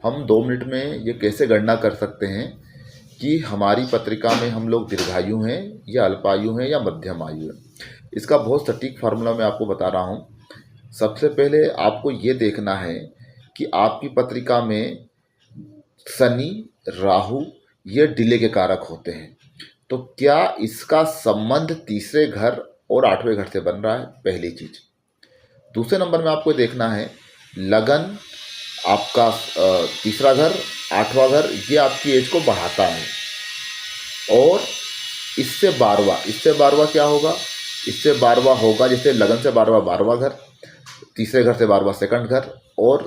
हम 2 मिनट में ये कैसे गणना कर सकते हैं कि हमारी पत्रिका में हम लोग दीर्घायु हैं या अल्पायु हैं या मध्यम आयु हैं। इसका बहुत सटीक फार्मूला मैं आपको बता रहा हूँ। सबसे पहले आपको ये देखना है कि आपकी पत्रिका में शनि, राहु ये डिले के कारक होते हैं, तो क्या इसका संबंध तीसरे घर और 8वें घर से बन रहा है, पहली चीज़। दूसरे नंबर में आपको देखना है लगन, आपका तीसरा घर, 8वां घर, ये आपकी एज को बढ़ाता है। और इससे 12वां क्या होगा, इससे 12वां होगा, जैसे लगन से 12वां घर, तीसरे घर से 12वां सेकंड घर, और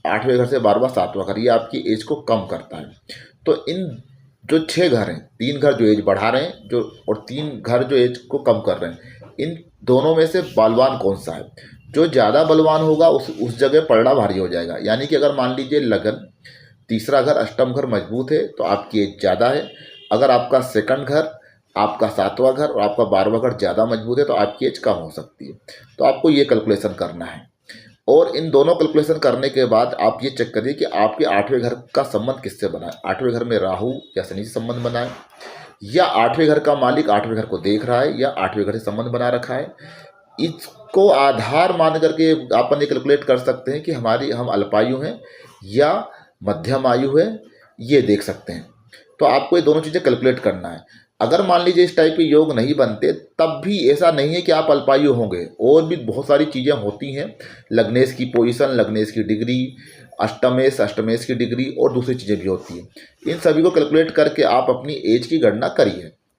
8वें घर से 12वां 7वां घर, ये आपकी एज को कम करता है। तो इन जो 6 घर हैं, 3 घर जो एज बढ़ा रहे हैं जो, और 3 घर जो एज को कम कर रहे हैं, इन दोनों में से बलवान कौन सा है। जो ज़्यादा बलवान होगा उस जगह पलड़ा भारी हो जाएगा। यानी कि अगर मान लीजिए लगन, तीसरा घर, अष्टम घर मजबूत है तो आपकी एज ज़्यादा है। अगर आपका सेकंड घर, आपका 7वां घर और आपका 12वां घर ज़्यादा मजबूत है तो आपकी एज कम हो सकती है। तो आपको ये कैलकुलेशन करना है, और इन दोनों कैलकुलेशन करने के बाद आप ये चेक करिए कि आपके 8वें घर का संबंध किससे बना है। 8वें घर में राहु या शनि से संबंध बना है, या 8वें घर का मालिक 8वें घर को देख रहा है, या 8वें घर से संबंध बना रखा है। इसको आधार मान करके अपन ये कैलकुलेट कर सकते हैं कि हम अल्पायु हैं या मध्यम आयु है, ये देख सकते हैं। तो आपको ये दोनों चीज़ें कैलकुलेट करना है। अगर मान लीजिए इस टाइप के योग नहीं बनते, तब भी ऐसा नहीं है कि आप अल्पायु होंगे, और भी बहुत सारी चीज़ें होती हैं। लग्नेश की पोजीशन, लग्नेश की डिग्री, अष्टमेश की डिग्री, और दूसरी चीज़ें भी होती हैं। इन सभी को कैलकुलेट करके आप अपनी एज की गणना करिए।